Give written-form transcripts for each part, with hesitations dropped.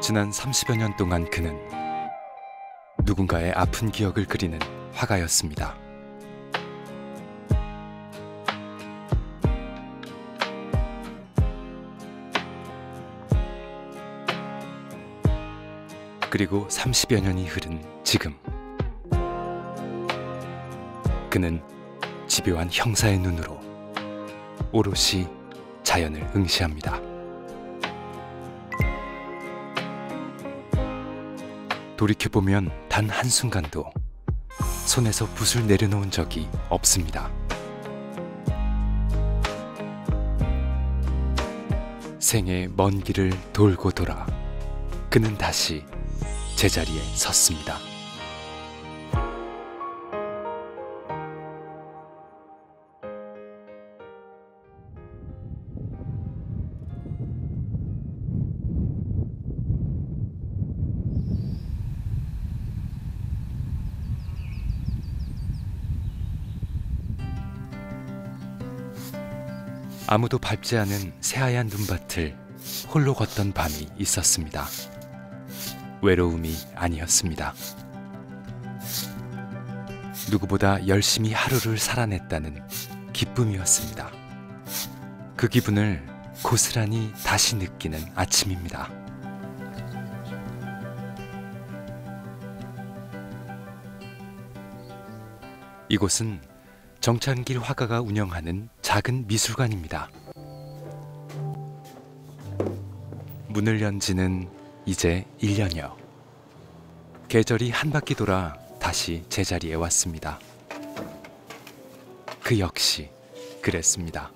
지난 30여 년 동안 그는 누군가의 아픈 기억을 그리는 화가였습니다. 그리고 30여 년이 흐른 지금, 그는 집요한 형사의 눈으로 오롯이 자연을 응시합니다. 돌이켜보면 단 한순간도 손에서 붓을 내려놓은 적이 없습니다. 생의 먼 길을 돌고 돌아 그는 다시 제자리에 섰습니다. 아무도 밟지 않은 새하얀 눈밭을 홀로 걷던 밤이 있었습니다. 외로움이 아니었습니다. 누구보다 열심히 하루를 살아냈다는 기쁨이었습니다. 그 기분을 고스란히 다시 느끼는 아침입니다. 이곳은 정찬길 화가가 운영하는 작은 미술관입니다. 문을 연 지는 이제 1년여. 계절이 한 바퀴 돌아 다시 제자리에 왔습니다. 그 역시 그랬습니다.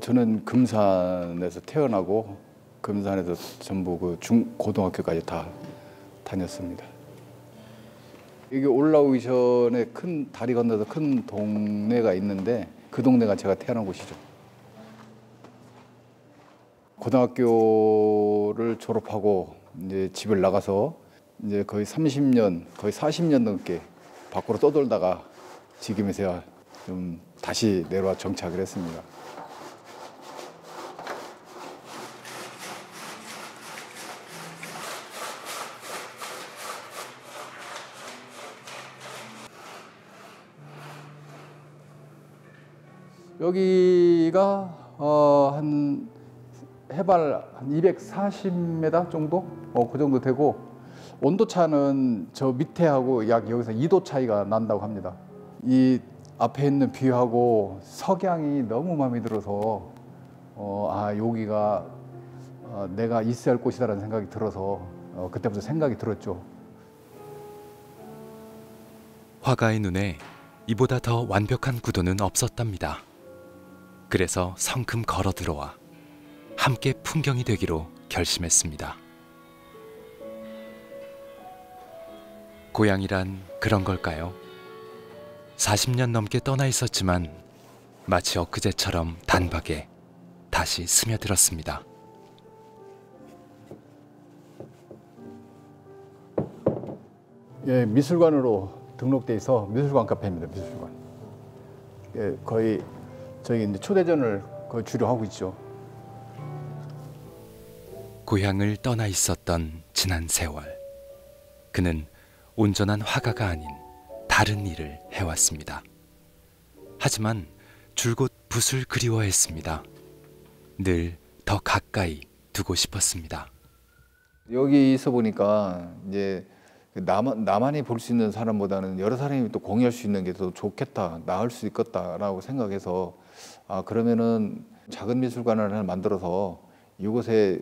저는 금산에서 태어나고 금산에서 전부 그 고등학교까지 다 다녔습니다. 여기 올라오기 전에 큰 다리 건너서 큰 동네가 있는데 그 동네가 제가 태어난 곳이죠. 고등학교를 졸업하고 이제 집을 나가서 이제 거의 30년, 거의 40년 넘게 밖으로 떠돌다가 지금에서야 좀 다시 내려와 정착을 했습니다. 여기가 한 해발 한 240m 정도? 그 정도 되고 온도차는 저 밑에하고 약 여기서 2도 차이가 난다고 합니다. 이 앞에 있는 뷰하고 석양이 너무 마음에 들어서 여기가 내가 있어야 할 곳이다라는 생각이 들어서 그때부터 생각이 들었죠. 화가의 눈에 이보다 더 완벽한 구도는 없었답니다. 그래서 성큼 걸어 들어와 함께 풍경이 되기로 결심했습니다. 고향이란 그런 걸까요? 40년 넘게 떠나 있었지만 마치 엊그제처럼 단박에 다시 스며들었습니다. 예, 미술관으로 등록돼 있어 미술관 카페입니다. 미술관. 예, 거의 저희 이제 초대전을 거의 주로 하고 있죠. 고향을 떠나 있었던 지난 세월, 그는 온전한 화가가 아닌 다른 일을 해왔습니다. 하지만 줄곧 붓을 그리워했습니다. 늘 더 가까이 두고 싶었습니다. 여기 있어 보니까 이제 나만이 볼 수 있는 사람보다는 여러 사람이 또 공유할 수 있는 게 더 좋겠다, 나을 수 있겠다라고 생각해서 그러면은 작은 미술관을 하나 만들어서 이곳에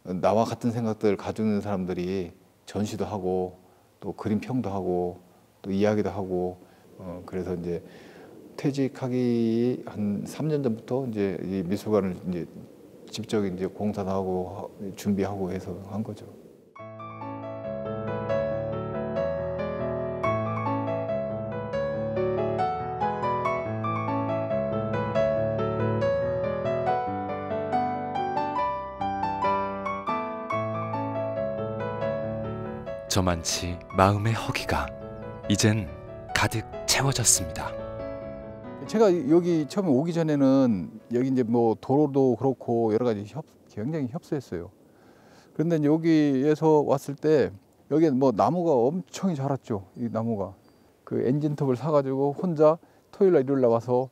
나와 같은 생각들을 가지고 있는 사람들이 전시도 하고 또 그림평도 하고 또 이야기도 하고 그래서 이제 퇴직하기 한 3년 전부터 이제 이 미술관을 이제 직접 이제 공사도 하고 준비하고 해서 한 거죠. 저만치 마음의 허기가 이젠 가득 채워졌습니다. 제가 여기 처음에 오기 전에는 여기 이제 뭐 도로도 그렇고 여러 가지 굉장히 협소했어요. 그런데 이제 여기에서 왔을 때 여기 뭐 나무가 엄청 자랐죠. 이 나무가 그 엔진톱을 사가지고 혼자 토요일 날 일요일 날 와서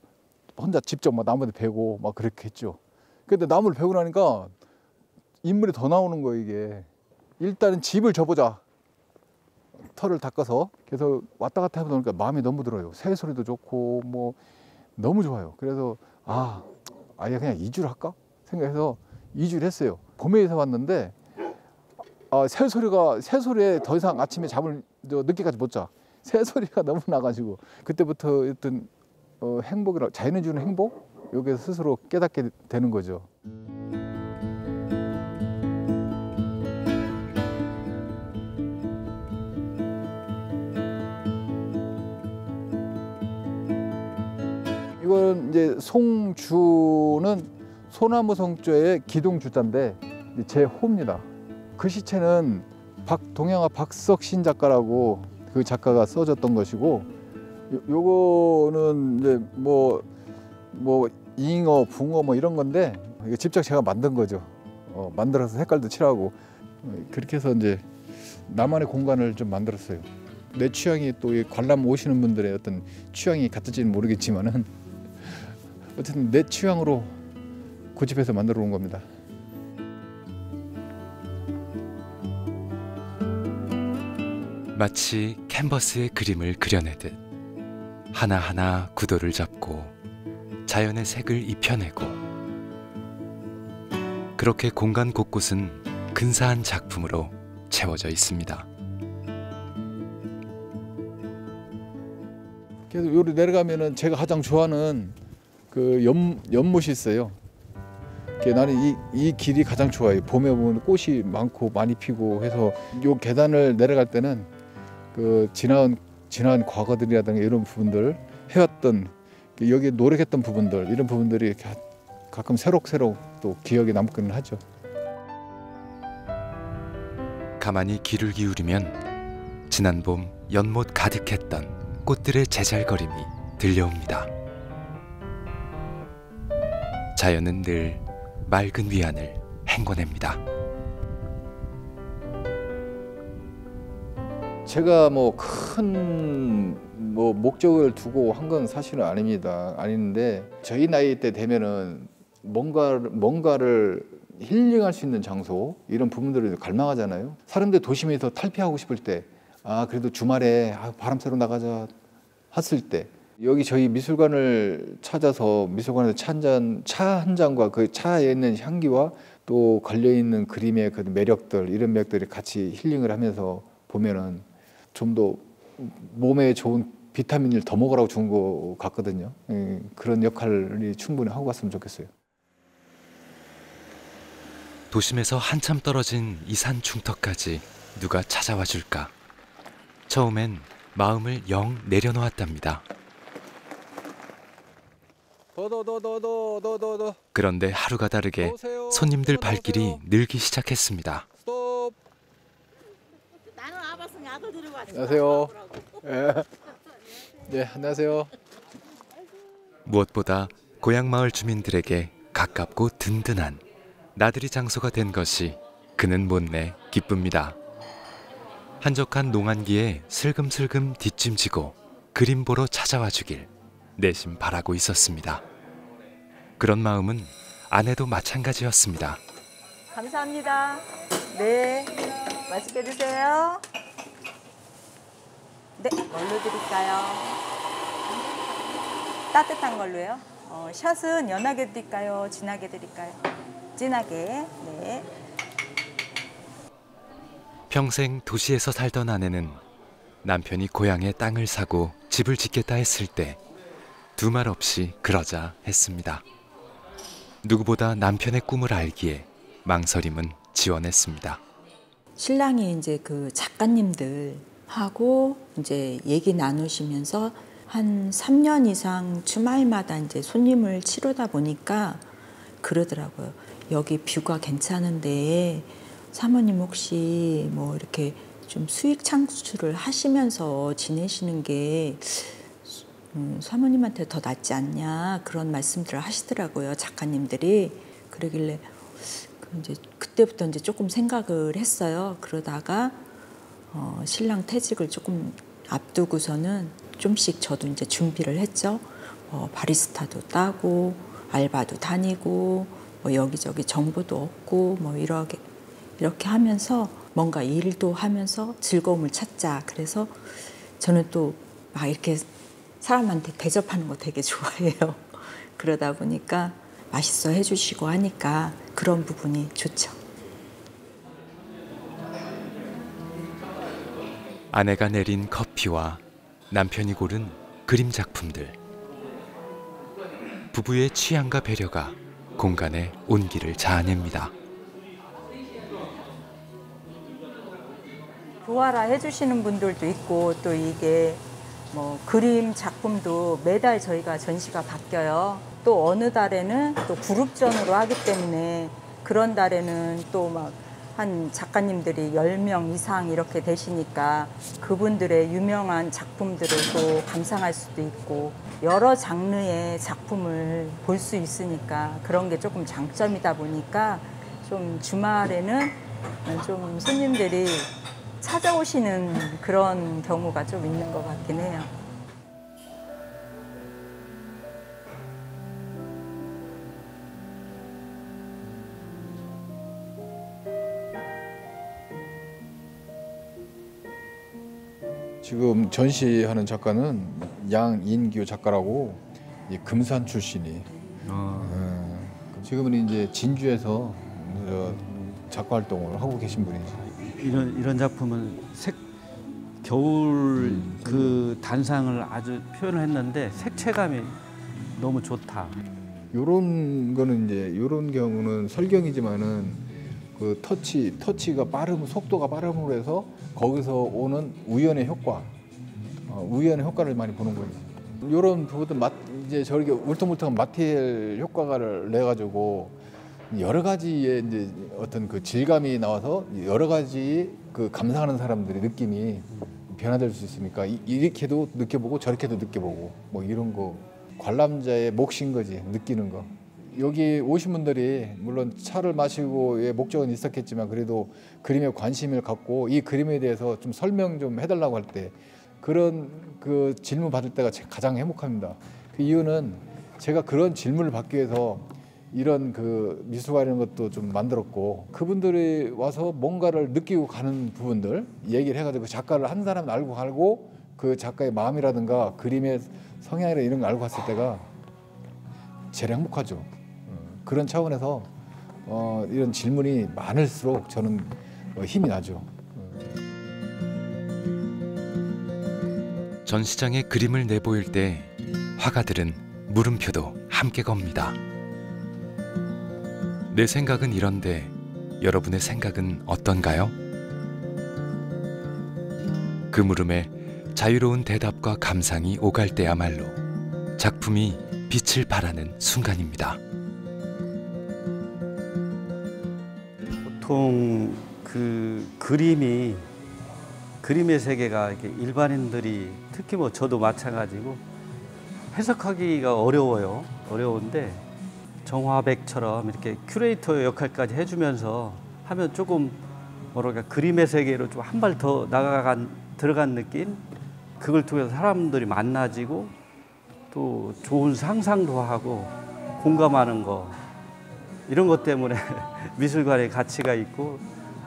혼자 직접 막 나무를 베고 막 그렇게 했죠. 근데 나무를 베고 나니까 인물이 더 나오는 거예요. 이게 일단은 집을 접보자. 털을 닦아서 그래서 왔다 갔다 해보다 보니까 마음이 너무 들어요. 새 소리도 좋고 뭐 너무 좋아요. 그래서 아예 그냥 이주를 할까 생각해서 이주를 했어요. 봄에서 왔는데 새 소리에 더 이상 아침에 잠을 늦게까지 못 자. 새 소리가 너무 나가지고 그때부터 어떤 행복이라 자연이 주는 행복 여기서 스스로 깨닫게 되는 거죠. 이건 이제 송주는 소나무 성조의 기둥주자인데 제 호입니다. 글씨체는 동양화 박석신 작가라고 그 작가가 써줬던 것이고, 요거는 이제 뭐 잉어, 붕어 뭐 이런 건데 이거 직접 제가 만든 거죠. 만들어서 색깔도 칠하고 그렇게 해서 이제 나만의 공간을 좀 만들었어요. 내 취향이 또 관람 오시는 분들의 어떤 취향이 같을지는 모르겠지만은 어쨌든 내 취향으로 고집해서 만들어 온 겁니다. 마치 캔버스에 그림을 그려내듯 하나하나 구도를 잡고 자연의 색을 입혀내고, 그렇게 공간 곳곳은 근사한 작품으로 채워져 있습니다. 그래서 여기 내려가면은 제가 가장 좋아하는 그 연못이 있어요. 나는 이 길이 가장 좋아요. 봄에 보면 꽃이 많고 많이 피고 해서 요 계단을 내려갈 때는 그 지나온 과거들이라든가 이런 부분들, 해왔던 여기에 노력했던 부분들, 이런 부분들이 가끔 새록새록 또 기억에 남기는 하죠. 가만히 귀를 기울이면 지난 봄 연못 가득했던 꽃들의 제잘거림이 들려옵니다. 자연은 늘 맑은 위안을 행궈냅니다. 제가 큰 목적을 두고 한 건 사실은 아닌데 저희 나이 때 되면은 뭔가를 힐링할 수 있는 장소, 이런 부분들을 갈망하잖아요. 사람들 도심에서 탈피하고 싶을 때 그래도 주말에 바람 쐬러 나가자 했을 때 여기 저희 미술관을 찾아서 미술관에서 차 한 잔과 그 차에 있는 향기와 또 걸려있는 그림의 그 매력들, 이런 매력들이 같이 힐링을 하면서 보면은 좀 더 몸에 좋은 비타민을 더 먹으라고 준 것 같거든요. 그런 역할이 충분히 하고 갔으면 좋겠어요. 도심에서 한참 떨어진 이 산 중턱까지 누가 찾아와 줄까? 처음엔 마음을 영 내려놓았답니다. 그런데 하루가 다르게 손님들 발길이 늘기 시작했습니다. 나는 와봤으니 아들 데리고 왔어. 안녕하세요. 네, 안녕하세요. 무엇보다 고향 마을 주민들에게 가깝고 든든한 나들이 장소가 된 것이 그는 못내 기쁩니다. 한적한 농한기에 슬금슬금 뒷짐지고 그림 보러 찾아와 주길 내심 바라고 있었습니다. 그런 마음은 아내도 마찬가지였습니다. 감사합니다. 네, 맛있게 드세요. 네, 뭘로 드릴까요? 따뜻한 걸로요. 샷은 연하게 드릴까요? 진하게 드릴까요? 진하게. 네. 평생 도시에서 살던 아내는 남편이 고향에 땅을 사고 집을 짓겠다 했을 때 두 말 없이 그러자 했습니다. 누구보다 남편의 꿈을 알기에 망설임은 지원했습니다. 신랑이 이제 그 작가님들하고 이제 얘기 나누시면서 한 3년 이상 주말마다 이제 손님을 치르다 보니까 그러더라고요. 여기 뷰가 괜찮은데 사모님 혹시 뭐 이렇게 좀 수익 창출을 하시면서 지내시는 게 사모님한테 더 낫지 않냐, 그런 말씀들을 하시더라고요, 작가님들이. 그러길래 이제 그때부터 이제 조금 생각을 했어요. 그러다가 신랑 퇴직을 조금 앞두고서는 좀씩 저도 이제 준비를 했죠. 바리스타도 따고 알바도 다니고 뭐 여기저기 정보도 얻고 뭐 이렇게 하면서 뭔가 일도 하면서 즐거움을 찾자. 그래서 저는 또 막 이렇게 사람한테 대접하는 거 되게 좋아해요. 그러다 보니까 맛있어 해주시고 하니까 그런 부분이 좋죠. 아내가 내린 커피와 남편이 고른 그림 작품들. 부부의 취향과 배려가 공간에 온기를 자아냅니다. 부화라 해주시는 분들도 있고 또 이게 뭐 그림 작품도 매달 저희가 전시가 바뀌어요. 또 어느 달에는 또 그룹전으로 하기 때문에 그런 달에는 또 막 한 작가님들이 10명 이상 이렇게 되시니까 그분들의 유명한 작품들을 또 감상할 수도 있고 여러 장르의 작품을 볼 수 있으니까 그런 게 조금 장점이다 보니까 좀 주말에는 좀 손님들이 찾아오시는 그런 경우가 좀 있는 것 같긴 해요. 지금 전시하는 작가는 양인규 작가라고 이 금산 출신이. 지금은 이제 진주에서 작가 활동을 하고 계신 분이지. 이런 작품은 겨울 그 단상을 아주 표현을 했는데 색채감이 너무 좋다. 요런 거는 이제 요런 경우는 설경이지만은 그 터치가 빠르면 속도가 빠름으로 해서 거기서 오는 우연의 효과, 우연의 효과를 많이 보는 거지. 요런 부분들 이제 저렇게 울퉁불퉁한 마티엘 효과를 내 가지고 여러 가지의 이제 어떤 그 질감이 나와서 여러 가지 그 감상하는 사람들의 느낌이 변화될 수 있으니까 이렇게도 느껴보고 저렇게도 느껴보고 뭐 이런 거 관람자의 몫인 거지, 느끼는 거. 여기 오신 분들이 물론 차를 마시고의 목적은 있었겠지만 그래도 그림에 관심을 갖고 이 그림에 대해서 좀 설명 좀 해달라고 할 때 그런 그 질문 받을 때가 가장 행복합니다. 그 이유는 제가 그런 질문을 받기 위해서 이런 그 미술관 이런 것도 좀 만들었고 그분들이 와서 뭔가를 느끼고 가는 부분들 얘기를 해가지고 그 작가를 한 사람 알고 가고 그 작가의 마음이라든가 그림의 성향이나 이런 걸 알고 갔을 때가 제일 행복하죠. 그런 차원에서 이런 질문이 많을수록 저는 힘이 나죠. 전시장에 그림을 내보일 때 화가들은 물음표도 함께 겁니다. 내 생각은 이런데 여러분의 생각은 어떤가요? 그 물음에 자유로운 대답과 감상이 오갈 때야말로 작품이 빛을 발하는 순간입니다. 보통 그 그림의 세계가 이렇게 일반인들이 특히 뭐 저도 마찬가지고 해석하기가 어려운데 정화백처럼 이렇게 큐레이터 역할까지 해주면서 하면 조금 뭐랄까 그림의 세계로 좀 한 발 더 들어간 느낌? 그걸 통해서 사람들이 만나지고 또 좋은 상상도 하고 공감하는 거 이런 것 때문에 미술관의 가치가 있고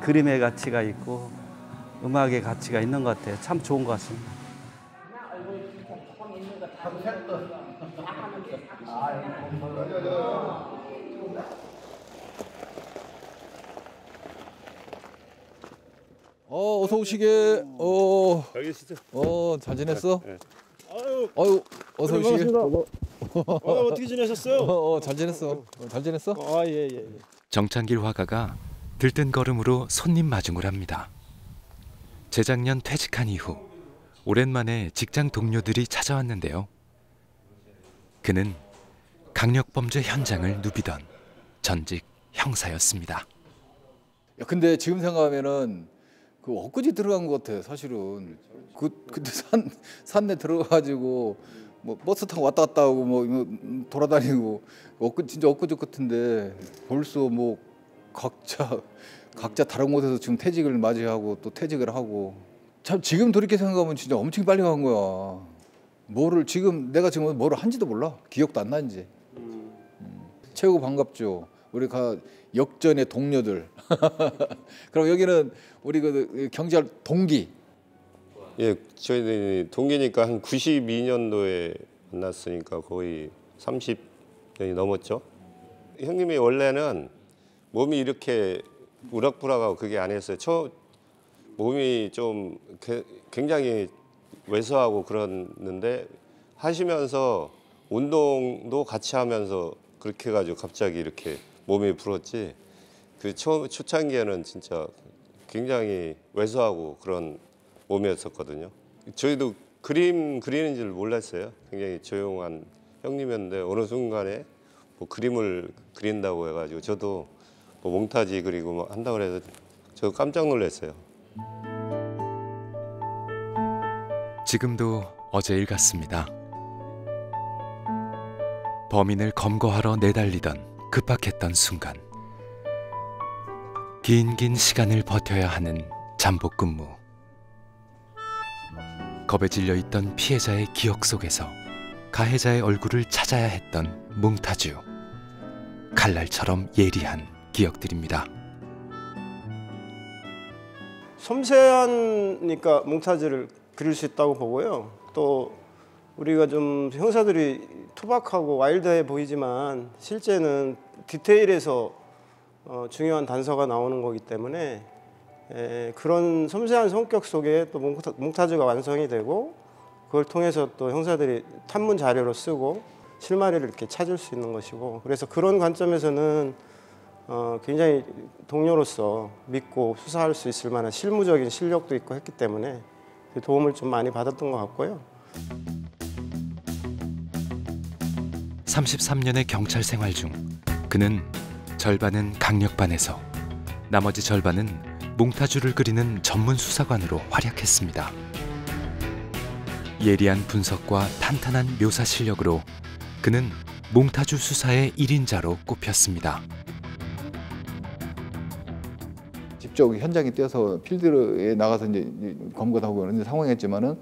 그림의 가치가 있고 음악의 가치가 있는 것 같아요. 참 좋은 것 같습니다. 어서 오시게. 잘 계시죠? 잘 지냈어? 네. 아유, 어서 오시게. 어떻게 지내셨어요? 잘 지냈어. 잘 지냈어? 예. 정창길 화가가 들뜬 걸음으로 손님 마중을 합니다. 재작년 퇴직한 이후 오랜만에 직장 동료들이 찾아왔는데요. 그는 강력범죄 현장을 누비던 전직 형사였습니다. 야, 근데 지금 생각하면은 그 엊그제 들어간 것 같아. 사실은 그때 산내 들어가가지고 뭐 버스 타고 왔다 갔다 하고 뭐 돌아다니고 진짜 엊그제 같은데 벌써 뭐 각자 다른 곳에서 지금 퇴직을 맞이하고 또 퇴직을 하고 참 지금 돌이켜 생각하면 진짜 엄청 빨리 간 거야. 내가 지금 뭐를 한지도 몰라. 기억도 안 나는지. 최고 반갑죠. 우리 역전의 동료들. 그럼 여기는 우리 그 경찰 동기. 예, 저희 동기니까 한 92년도에 만났으니까 거의 30년이 넘었죠. 형님이 원래는 몸이 이렇게 우락부락하고 그게 아니었어요. 몸이 좀 굉장히 왜소하고 그랬는데 하시면서 운동도 같이 하면서 그렇게 해가지고 갑자기 이렇게 몸이 불었지. 그 초창기에는 진짜 굉장히 왜소하고 그런 몸이었었거든요. 저희도 그림 그리는 줄 몰랐어요. 굉장히 조용한 형님이었는데 어느 순간에 뭐 그림을 그린다고 해가지고 저도 뭐 몽타주 그리고 뭐 한다고 해서 저 깜짝 놀랐어요. 지금도 어제 일 같습니다. 범인을 검거하러 내달리던 급박했던 순간, 긴 시간을 버텨야 하는 잠복 근무. 겁에 질려 있던 피해자의 기억 속에서 가해자의 얼굴을 찾아야 했던 몽타주. 칼날처럼 예리한 기억들입니다. 섬세하니까 몽타주를 그릴 수 있다고 보고요. 또 우리가 좀 형사들이 투박하고 와일드해 보이지만 실제는 디테일에서 중요한 단서가 나오는 거기 때문에 그런 섬세한 성격 속에 또 몽타주가 완성이 되고 그걸 통해서 또 형사들이 탐문 자료로 쓰고 실마리를 이렇게 찾을 수 있는 것이고, 그래서 그런 관점에서는 굉장히 동료로서 믿고 수사할 수 있을 만한 실무적인 실력도 있고 했기 때문에 도움을 좀 많이 받았던 것 같고요. 33년의 경찰 생활 중 그는 절반은 강력반에서 나머지 절반은 몽타주를 그리는 전문 수사관으로 활약했습니다. 예리한 분석과 탄탄한 묘사 실력으로 그는 몽타주 수사의 1인자로 꼽혔습니다. 직접 현장에 뛰어서 필드에 나가서 이제 검거도 하고 그런 상황이었지만은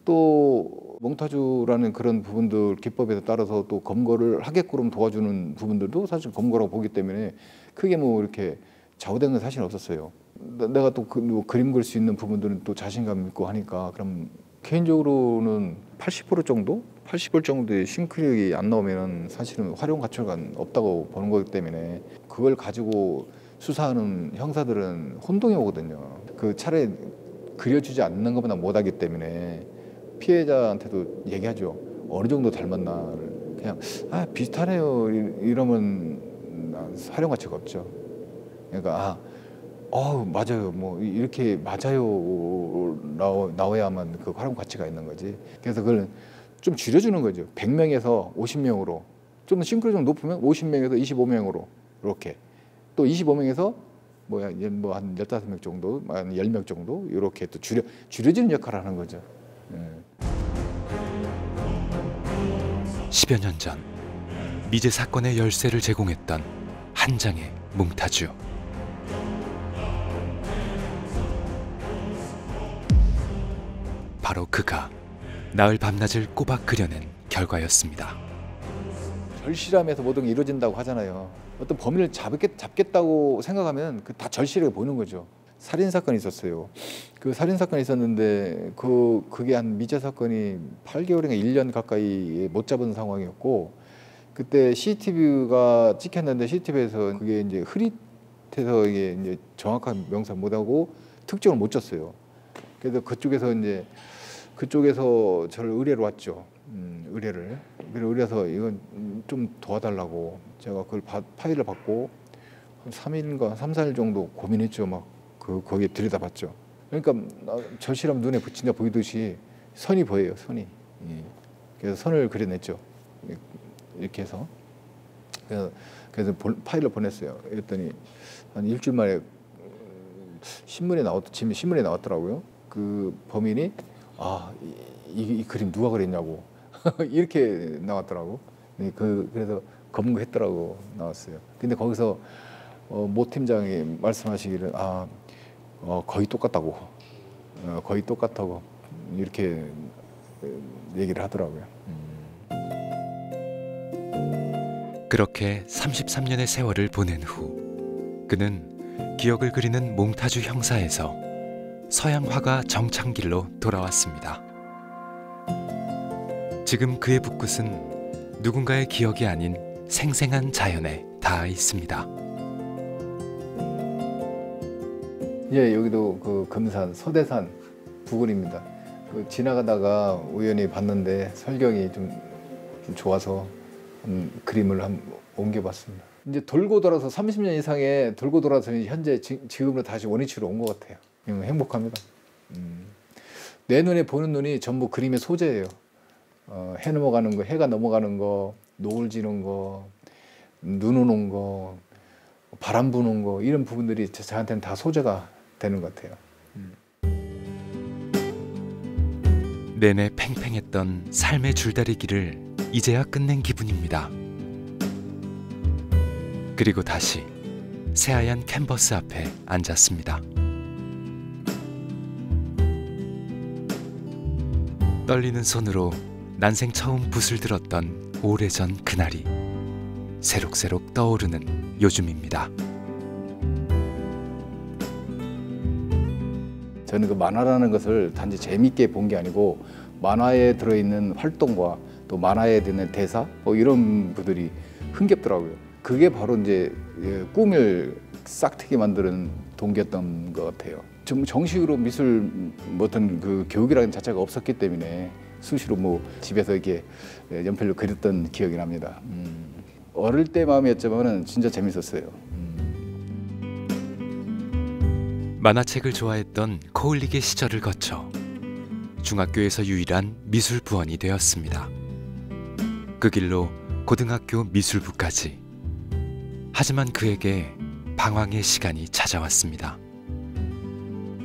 또 몽타주라는 그런 부분들 기법에 따라서 또 검거를 하게끔 도와주는 부분들도 사실 검거라고 보기 때문에 크게 뭐 이렇게 좌우된 건 사실 없었어요. 내가 또 그림 그릴 수 있는 부분들은 또 자신감 있고 하니까 그럼 개인적으로는 80% 정도? 80% 정도의 싱크력이 안 나오면 사실은 활용 가치가 없다고 보는 거기 때문에 그걸 가지고 수사하는 형사들은 혼동이 오거든요. 그 차라리 그려주지 않는 것보다 못하기 때문에 피해자한테도 얘기하죠. 어느 정도 닮았나를. 그냥 비슷하네요 이러면 활용 가치가 없죠. 그러니까 맞아요 뭐 이렇게 맞아요 나와야만 그 활용 가치가 있는 거지. 그래서 그걸 좀 줄여주는 거죠. 100명에서 50명으로 좀 싱크로 좀 높으면 50명에서 25명으로 이렇게 또 25명에서 한 15명 정도, 한 10명 정도 이렇게 또 줄여지는 역할을 하는 거죠. 10여 년 전 미제 사건의 열쇠를 제공했던 한 장의 몽타주. 바로 그가 나흘 밤낮을 꼬박 그려낸 결과였습니다. 절실함에서 모든 게 이루어진다고 하잖아요. 어떤 범인을 잡겠다고 생각하면 다 절실하게 보이는 거죠. 살인 사건이 있었어요. 그 살인 사건이 있었는데 그게 한 미제 사건이 8개월인가 1년 가까이 못 잡은 상황이었고, 그때 CCTV가 찍혔는데 CCTV에서 그게 이제 흐릿해서 이게 이제 정확한 명사 못하고 특정을 못 줬어요. 그래서 그쪽에서 저를 의뢰로 왔죠. 의뢰를. 그래서 의뢰해서 이건 좀 도와달라고 제가 그걸 파일을 받고 한 3일인가 3, 4일 정도 고민했죠. 막 거기에 들여다봤죠. 그러니까 절실함 눈에 진짜 보이듯이 선이 보여요. 선이. 예. 그래서 선을 그려냈죠. 이렇게 해서. 그래서 파일을 보냈어요. 그랬더니 한 일주일 만에 신문에 나왔더라고요. 그 범인이 이 그림 누가 그렸냐고 이렇게 나왔더라고. 그래서 검거했더라고 나왔어요. 근데 거기서 모 팀장이 말씀하시기를 거의 똑같다고 거의 똑같다고 이렇게 얘기를 하더라고요. 그렇게 33년의 세월을 보낸 후 그는 기억을 그리는 몽타주 형사에서 서양 화가 정창길로 돌아왔습니다. 지금 그의 붓끝은 누군가의 기억이 아닌 생생한 자연에 닿아 있습니다. 예, 여기도 그 금산 서대산 부근입니다. 지나가다가 우연히 봤는데 설경이 좀 좋아서 그림을 옮겨봤습니다. 이제 돌고 돌아서 30년 이상의 돌고 돌아서 현재 지금으로 다시 원위치로 온 것 같아요. 행복합니다. 내 눈에 보는 눈이 전부 그림의 소재예요. 해 넘어가는 거, 해가 넘어가는 거, 노을 지는 거, 눈 오는 거, 바람 부는 거 이런 부분들이 저한테는 다 소재가 되는 것 같아요. 내내 팽팽했던 삶의 줄다리기를 이제야 끝낸 기분입니다. 그리고 다시 새하얀 캔버스 앞에 앉았습니다. 떨리는 손으로 난생 처음 붓을 들었던 오래전 그날이 새록새록 떠오르는 요즘입니다. 저는 그 만화라는 것을 단지 재미있게 본 게 아니고 만화에 들어있는 활동과 또 만화에 드는 대사 이런 부분들이 흥겹더라고요. 그게 바로 이제 꿈을 싹트게 만드는 동기였던 것 같아요. 정식으로 미술 어떤 그 교육이라는 자체가 없었기 때문에 수시로 뭐 집에서 이렇게 연필로 그렸던 기억이 납니다. 어릴 때 마음이었지만은 진짜 재밌었어요. 만화책을 좋아했던 코울릭의 시절을 거쳐 중학교에서 유일한 미술 부원이 되었습니다. 그 길로 고등학교 미술부까지. 하지만 그에게 방황의 시간이 찾아왔습니다.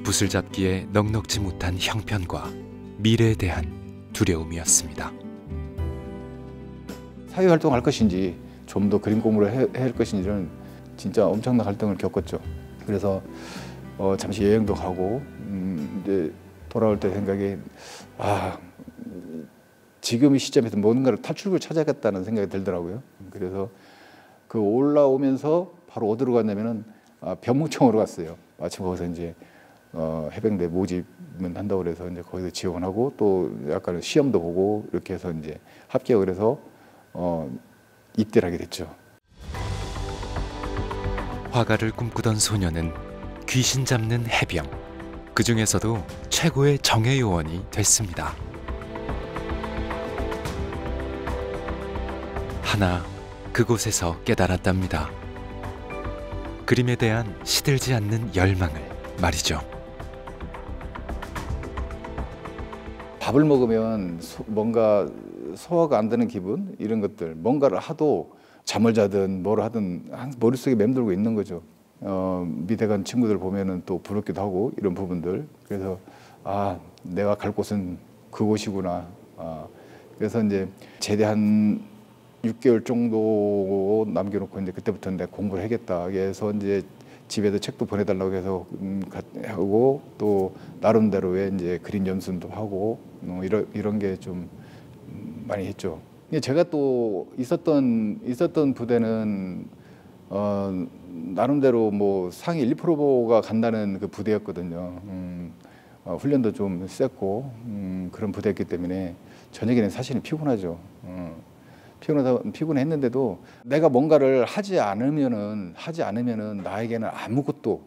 붓을 잡기에 넉넉지 못한 형편과 미래에 대한 두려움이었습니다. 사회활동할 것인지 좀 더 그림 공부를 해야 할 것인지는 진짜 엄청난 갈등을 겪었죠. 그래서 잠시 여행도 가고 이제 돌아올 때 생각이 지금 이 시점에서 뭔가를 탈출구를 찾아야겠다는 생각이 들더라고요. 그래서 그 올라오면서 바로 어디로 갔냐면은 병무청으로 갔어요. 마침 거기서 이제 해병대 모집은 한다고 그래서 이제 거기서 지원하고 또 약간 시험도 보고 이렇게 해서 이제 합격을 해서 입대를 하게 됐죠. 화가를 꿈꾸던 소녀는 귀신 잡는 해병, 그 중에서도 최고의 정예 요원이 됐습니다. 하나 그곳에서 깨달았답니다. 그림에 대한 시들지 않는 열망을 말이죠. 밥을 먹으면 뭔가 소화가 안 되는 기분 이런 것들 뭔가를 하도 잠을 자든 뭘 하든 머릿속에 맴돌고 있는 거죠. 미대 간 친구들 보면은 또 부럽기도 하고 이런 부분들. 그래서 내가 갈 곳은 그곳이구나. 그래서 이제 제대한 6개월 정도 남겨놓고 이제 그때부터 내가 공부를 하겠다. 그래서 이제 집에도 책도 보내달라고 해서 하고 또 나름대로의 이제 그림 연습도 하고 이런 게 좀 많이 했죠. 제가 또 있었던 부대는 나름대로 뭐 상위 1%가 간다는 그 부대였거든요. 훈련도 좀 셌고 그런 부대였기 때문에 저녁에는 사실은 피곤하죠. 피곤했는데도 내가 뭔가를 하지 않으면은 나에게는 아무것도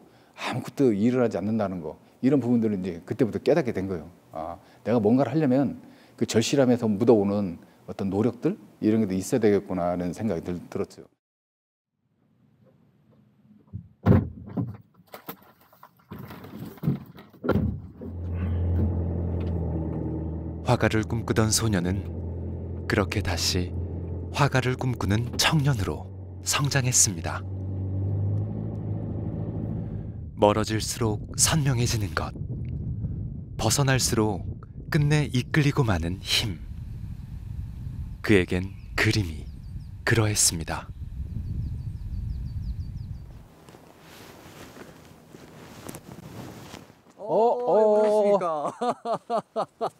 일을 하지 않는다는 거 이런 부분들을 이제 그때부터 깨닫게 된 거예요. 내가 뭔가를 하려면 그 절실함에서 묻어오는 어떤 노력들 이런 것도 있어야 되겠구나라는 생각이 들었죠. 화가를 꿈꾸던 소녀는 그렇게 다시 화가를 꿈꾸는 청년으로 성장했습니다. 멀어질수록 선명해지는 것, 벗어날수록 끝내 이끌리고 마는 힘. 그에겐 그림이 그러했습니다.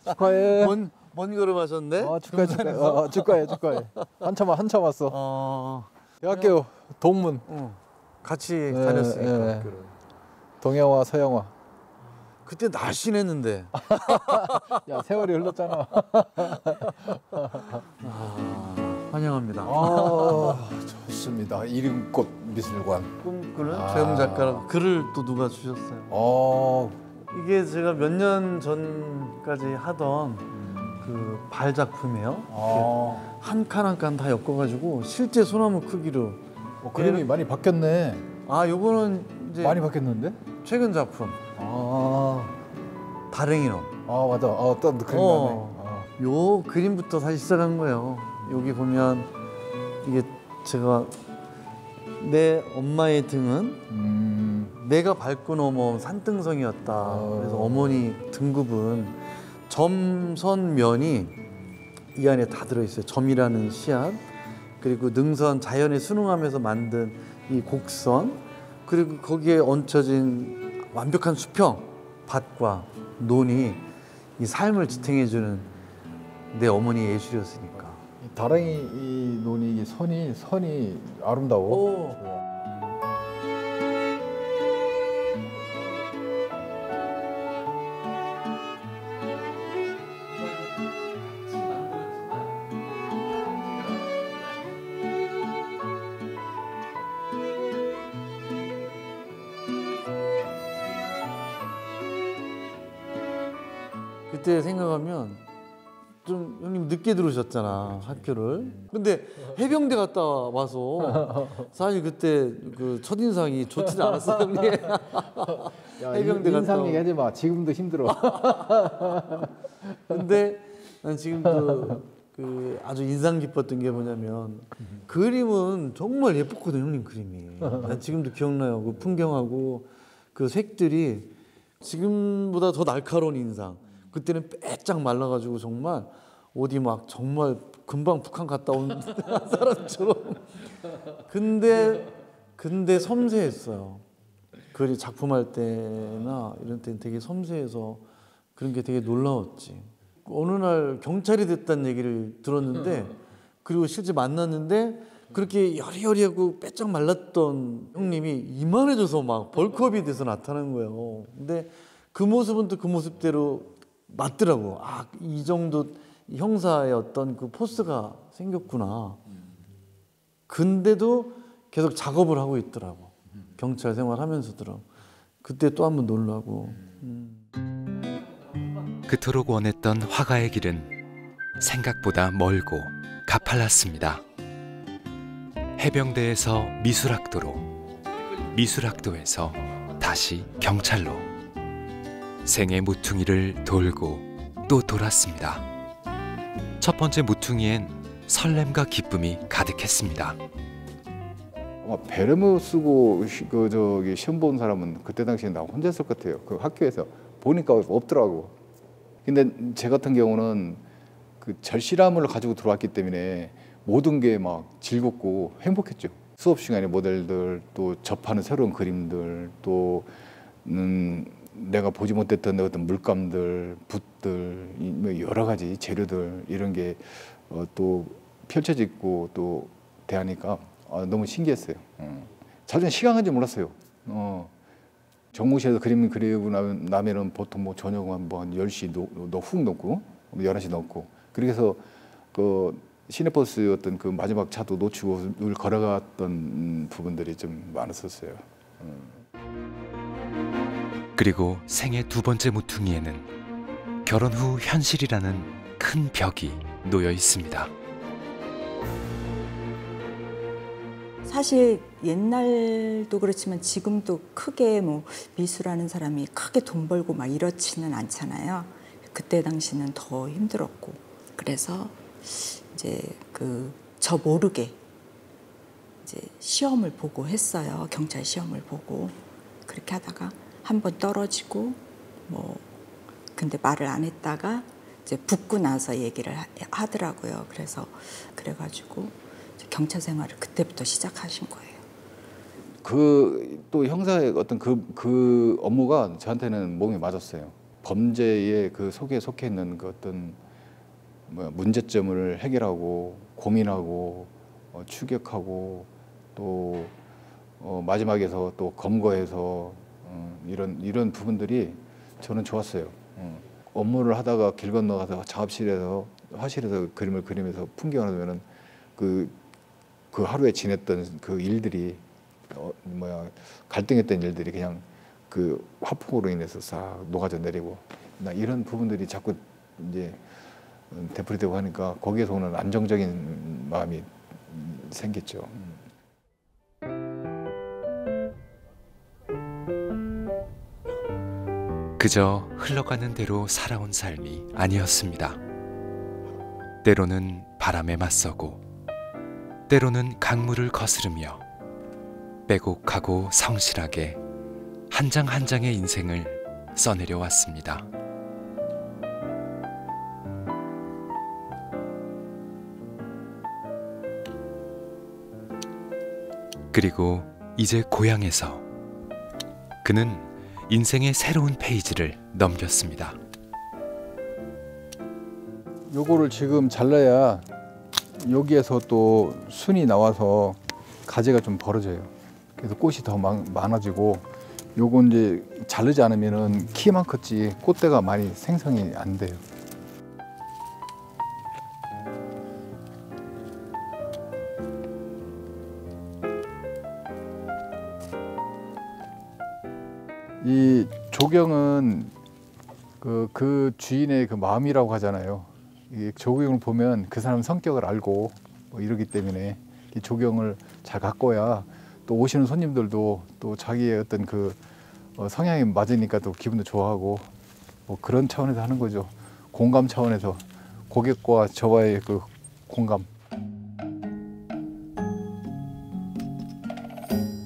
축하해. 먼 걸음하셨네. 축하해. 한참 왔어. 대학교 동문. 같이 다녔으니까. 예. 동양화, 서양화. 그때 날씬했는데. 야, 세월이 흘렀잖아. 환영합니다. 좋습니다. 이름꽃 미술관. 꿈꾸는 최영 작가라고 글을 또 누가 주셨어요. 이게 제가 몇 년 전까지 하던 그 발 작품이에요. 한 칸 한 칸 다 엮어가지고 실제 소나무 크기로. 그림이 많이 바뀌었네. 요거는 이제 많이 바뀌었는데? 최근 작품. 다랭이놈. 맞아. 또 그림 나네. 요 그림부터 다시 시작한 거예요. 여기 보면 이게 제가 내 엄마의 등은 내가 밟고 넘어온 산등성이었다. 그래서 어머니 등급은 점선면이 이 안에 다 들어있어요. 점이라는 씨앗, 그리고 능선, 자연에 순응하면서 만든 이 곡선, 그리고 거기에 얹혀진 완벽한 수평, 밭과 논이 이 삶을 지탱해주는 내 어머니의 예술이었으니까. 다랑이 이 논이 선이 아름다워. 그때 생각하면 좀 형님 늦게 들어오셨잖아 학교를. 근데 해병대 갔다 와서 사실 그때 그 첫인상이 좋지는 않았어요 형님. 해병대 인상 얘기하지 마. 지금도 힘들어. 근데 난 지금도 그 아주 인상 깊었던 게 뭐냐면 그림은 정말 예뻤거든 형님 그림이. 난 지금도 기억나요. 그 풍경하고 그 색들이 지금보다 더 날카로운 인상. 그때는 빼짝 말라가지고 정말 어디 막 정말 금방 북한 갔다 온 사람처럼. 근데 섬세했어요. 그리 작품할 때나 이런 때는 되게 섬세해서 그런 게 되게 놀라웠지. 어느 날 경찰이 됐다는 얘기를 들었는데, 그리고 실제 만났는데 그렇게 여리여리하고 빼짝 말랐던 형님이 이만해져서 막 벌크업이 돼서 나타난 거예요. 근데 그 모습은 또 그 모습대로 맞더라고. 이 정도 형사의 어떤 그 포스가 생겼구나. 근데도 계속 작업을 하고 있더라고. 경찰 생활하면서도. 그때 또 한 번 놀라고. 그토록 원했던 화가의 길은 생각보다 멀고 가팔랐습니다. 해병대에서 미술학도로, 미술학도에서 다시 경찰로 생의 무퉁이를 돌고 또 돌았습니다. 첫 번째 무퉁이엔 설렘과 기쁨이 가득했습니다. 아마 베르모 쓰고 시험 본 사람은 그때 당시에 나 혼자였을 것 같아요. 그 학교에서 보니까 없더라고. 근데 제 같은 경우는 그 절실함을 가지고 들어왔기 때문에 모든 게 막 즐겁고 행복했죠. 수업 시간에 모델들, 또 접하는 새로운 그림들, 또 내가 보지 못했던 어떤 물감들, 붓들, 여러 가지 재료들 이런 게 또 펼쳐지고 또 대하니까 너무 신기했어요. 자주는 시간 간지 몰랐어요. 정무실에서 그림 그리고 나면은 보통 뭐 저녁 한 10시 훅 넘고 11시 넘고, 그렇게 해서 그 시내버스 어떤 그 마지막 차도 놓치고 늘 걸어갔던 부분들이 좀 많았었어요. 그리고 생애 두 번째 무퉁이에는 결혼 후 현실이라는 큰 벽이 놓여 있습니다. 사실 옛날도 그렇지만 지금도 크게 뭐 미술하는 사람이 크게 돈 벌고 막 이렇지는 않잖아요. 그때 당시는 더 힘들었고, 그래서 이제 저 모르게 이제 시험을 보고 했어요. 경찰 시험을 보고. 그렇게 하다가 한 번 떨어지고 뭐 근데 말을 안 했다가 이제 붙고 나서 얘기를 하더라고요. 그래가지고 경찰 생활을 그때부터 시작하신 거예요. 그 또 형사의 어떤 그 업무가 저한테는 몸에 맞았어요. 범죄의 그 속에 속해 있는 그 어떤 문제점을 해결하고 고민하고 추격하고 또 마지막에서 또 검거해서 이런 부분들이 저는 좋았어요. 업무를 하다가 길 건너가서 작업실에서 화실에서 그림을 그리면서 풍경을 하면은 그 하루에 지냈던 그 일들이 갈등했던 일들이 그냥 그 화폭으로 인해서 싹 녹아져 내리고 나 이런 부분들이 자꾸 이제 되풀이되고 하니까 거기에서 오는 안정적인 마음이 생겼죠. 그저 흘러가는 대로 살아온 삶이 아니었습니다. 때로는 바람에 맞서고 때로는 강물을 거스르며 빼곡하고 성실하게 한 장 한 장의 인생을 써내려 왔습니다. 그리고 이제 고향에서 그는 인생의 새로운 페이지를 넘겼습니다. 요거를 지금 잘라야 여기에서 또 순이 나와서 가지가 좀 벌어져요. 그래서 꽃이 더 많아지고 요거 이제 자르지 않으면은 키만 컸지 꽃대가 많이 생성이 안 돼요. 이 조경은 그 주인의 그 마음이라고 하잖아요. 이 조경을 보면 그 사람 성격을 알고 뭐 이러기 때문에 이 조경을 잘 가꿔야 또 오시는 손님들도 또 자기의 어떤 그 성향이 맞으니까 또 기분도 좋아하고 뭐 그런 차원에서 하는 거죠. 공감 차원에서 고객과 저와의 그 공감.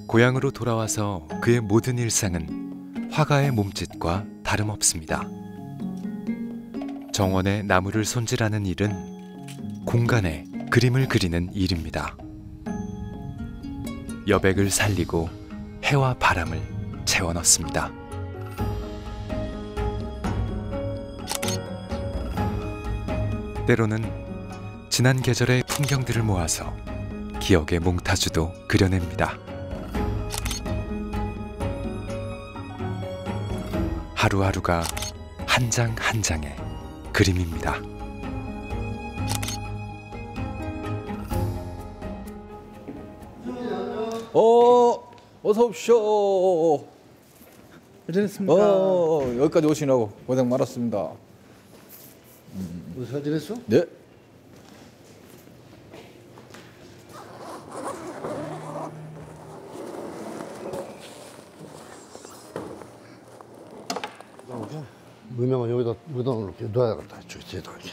고향으로 돌아와서 그의 모든 일상은 화가의 몸짓과 다름없습니다. 정원에 나무를 손질하는 일은 공간에 그림을 그리는 일입니다. 여백을 살리고 해와 바람을 채워 넣습니다. 때로는 지난 계절의 풍경들을 모아서 기억의 몽타주도 그려냅니다. 하루하루가 한 장 한 장의 그림입니다. 어서 오십시오. 잘 지냈습니까? 여기까지 오시느라고 고생 많았습니다. 잘 지냈어? 네. 음영은 여기다 이렇게 놔야겠다. 저기다 이렇게.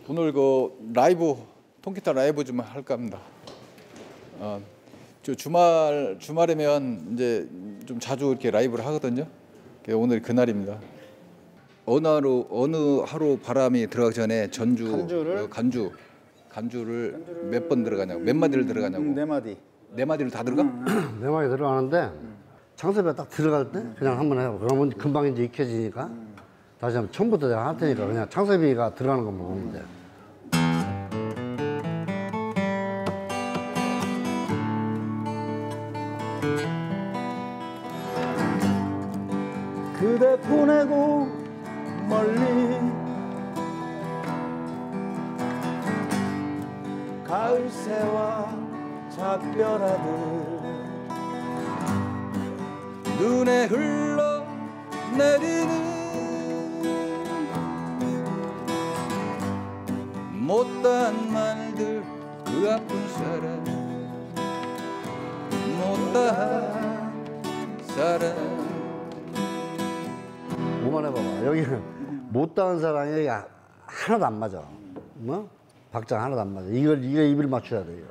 오늘 그 라이브 통기타 라이브 좀 할까 합니다. 저 주말이면 이제 좀 자주 이렇게 라이브를 하거든요. 오늘 그날입니다. 어느 하루 바람이 들어가기 전에 간주를 몇 번 들어가냐고, 몇 마디를 들어가냐고. 네 마디. 네 마디를 다 들어가? 네 마디 들어가는데 창섭이가 딱 들어갈 때 그냥 한번 해봐. 그러면 금방 이제 익혀지니까 다시 한번 처음부터 내가 할 테니까 그냥 창섭이가 들어가는 것만 보면 돼. 그대 보내고 멀리 가을새와 작별하듯 눈에 흘러내리는 못다한 말들 그 아픈 사람 못다한 사람 뭐만 해봐봐. 여기는 못다한 사람이 여기 하나도 안 맞아. 뭐? 박자가 하나도 안 맞아. 이거 입을 맞춰야 돼. 이거.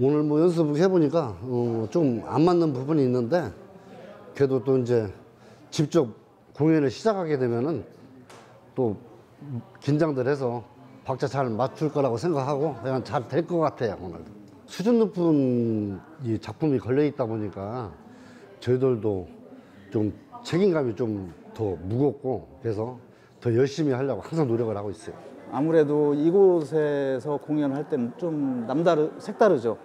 오늘 뭐 연습을 해보니까 좀 안 맞는 부분이 있는데 그래도 또 이제 직접 공연을 시작하게 되면은 또 긴장들 해서 박자 잘 맞출 거라고 생각하고 그냥 잘 될 것 같아요. 오늘도. 수준 높은 이 작품이 걸려 있다 보니까 저희들도 좀 책임감이 좀 더 무겁고 그래서 더 열심히 하려고 항상 노력을 하고 있어요. 아무래도 이곳에서 공연할 때는 좀 색다르죠.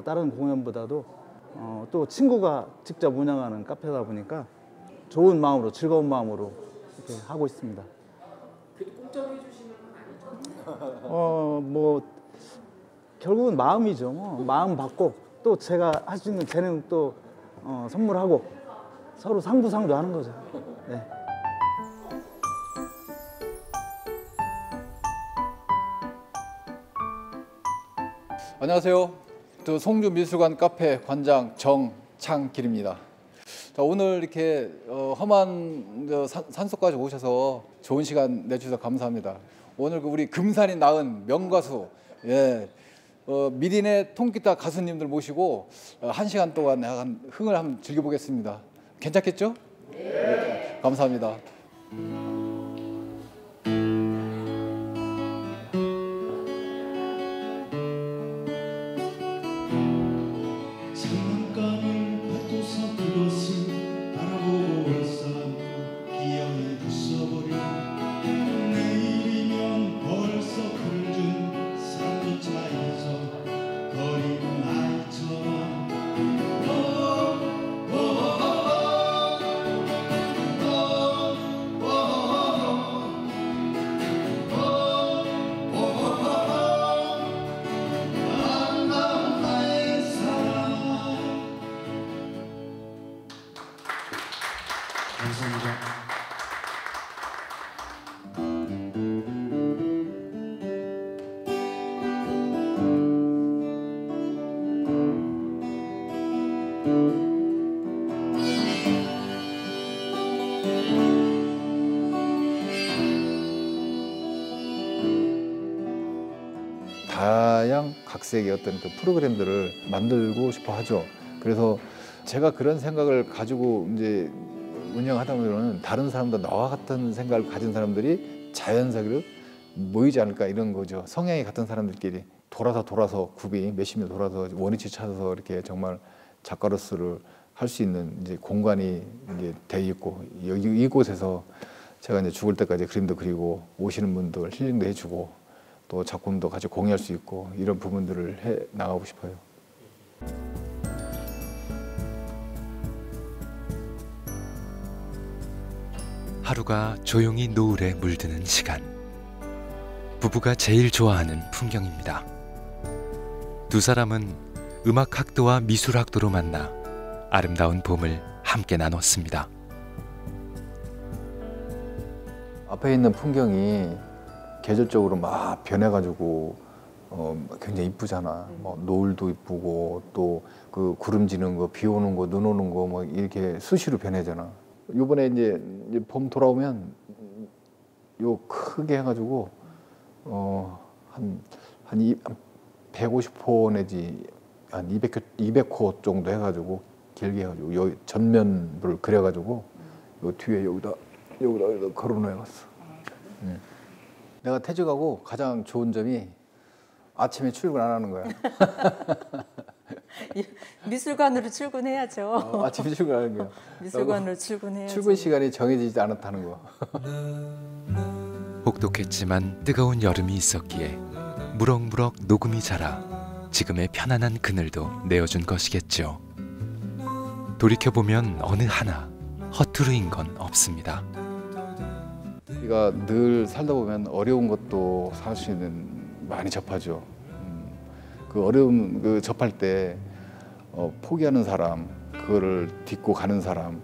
다른 공연보다도 또 친구가 직접 운영하는 카페다 보니까 좋은 마음으로 즐거운 마음으로 이렇게 하고 있습니다. 그래도 공짜로 해주시는 건 아니죠? 뭐 결국은 마음이죠. 마음 받고 또 제가 할 수 있는 재능 또 선물하고 서로 상부상조 하는 거죠. 네. 안녕하세요. 저 송주미술관 카페 관장 정창길입니다. 자, 오늘 이렇게 험한 산속까지 오셔서 좋은 시간 내주셔서 감사합니다. 오늘 우리 금산이 낳은 명가수 미린의 통기타 가수님들 모시고 1시간 동안 흥을 한번 즐겨보겠습니다. 괜찮겠죠? 네. 감사합니다. 다양각색의 어떤 그 프로그램들을 만들고 싶어 하죠. 그래서 제가 그런 생각을 가지고 이제 운영하다 보면 다른 사람도 나와 같은 생각을 가진 사람들이 자연스럽게 모이지 않을까 이런 거죠. 성향이 같은 사람들끼리 돌아서 굽이 몇십 년 돌아서 원위치 찾아서 이렇게 정말 작가로서를 할 수 있는 이제 공간이 이제 돼 있고 여기 이곳에서 제가 이제 죽을 때까지 그림도 그리고 오시는 분들 힐링도 해주고 또 작품도 같이 공유할 수 있고 이런 부분들을 해 나가고 싶어요. 하루가 조용히 노을에 물드는 시간. 부부가 제일 좋아하는 풍경입니다. 두 사람은 음악학도와 미술학도로 만나 아름다운 봄을 함께 나눴습니다. 앞에 있는 풍경이 계절적으로 막 변해가지고 굉장히 이쁘잖아. 뭐 노을도 이쁘고 또 그 구름 지는 거, 비 오는 거, 눈 오는 거 뭐 이렇게 수시로 변하잖아. 이번에 이제 봄 돌아오면 요 크게 해가지고 한 150호 내지 한 200호 정도 해가지고 길게 해가지고 요 전면을 그려가지고 요 뒤에 여기다 걸어놓아봤어. 내가 퇴직하고 가장 좋은 점이 아침에 출근 안 하는 거야. 미술관으로 출근해야죠. 아침에 출근하는 거야. 미술관으로 출근해야죠. 출근 시간이 정해지지 않았다는 거. 혹독했지만 뜨거운 여름이 있었기에 무럭무럭 녹음이 자라 지금의 편안한 그늘도 내어준 것이겠죠. 돌이켜보면 어느 하나 허투루인 건 없습니다. 우리가 늘 살다 보면 어려운 것도 사실은 많이 접하죠. 그 어려움 그 접할 때 포기하는 사람, 그거를 딛고 가는 사람,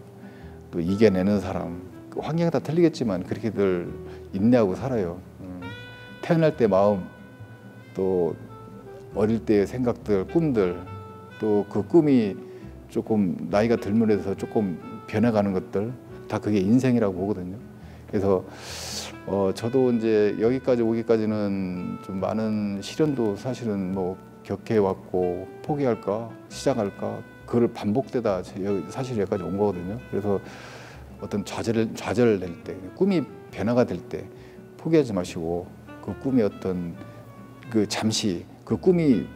또 이겨내는 사람, 환경이 다 틀리겠지만 그렇게들 인내하고 살아요. 태어날 때 마음, 또 어릴 때의 생각들, 꿈들, 또 그 꿈이 조금 나이가 들면서 조금 변해가는 것들, 다 그게 인생이라고 보거든요. 그래서 저도 이제 여기까지 오기까지는 좀 많은 시련도 사실은 뭐 겪어왔고 포기할까 시작할까 그걸 반복되다 사실 여기까지 온 거거든요. 그래서 어떤 좌절될 때 꿈이 변화가 될 때 포기하지 마시고 그 꿈이 어떤 그 잠시 그 꿈이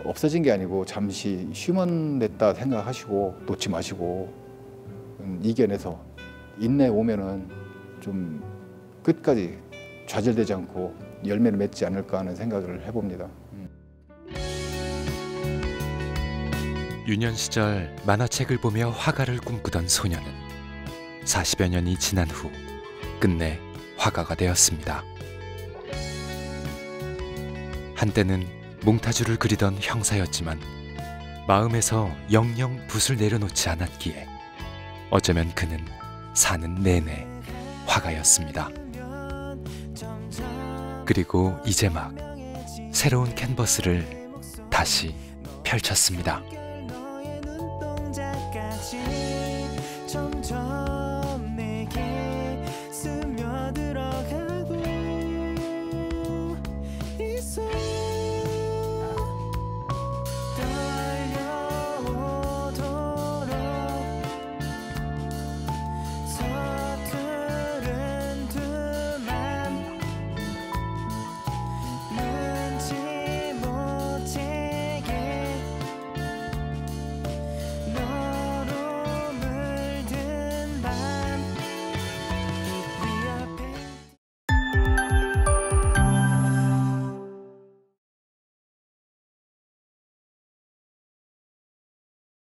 없어진 게 아니고 잠시 휴먼됐다 생각하시고 놓지 마시고 이겨내서 인내 오면은 좀 끝까지 좌절되지 않고 열매를 맺지 않을까 하는 생각을 해봅니다. 유년 시절 만화책을 보며 화가를 꿈꾸던 소녀는 40여 년이 지난 후 끝내 화가가 되었습니다. 한때는 몽타주를 그리던 형사였지만 마음에서 영영 붓을 내려놓지 않았기에 어쩌면 그는 사는 내내 화가였습니다. 그리고 이제 막 새로운 캔버스를 다시 펼쳤습니다.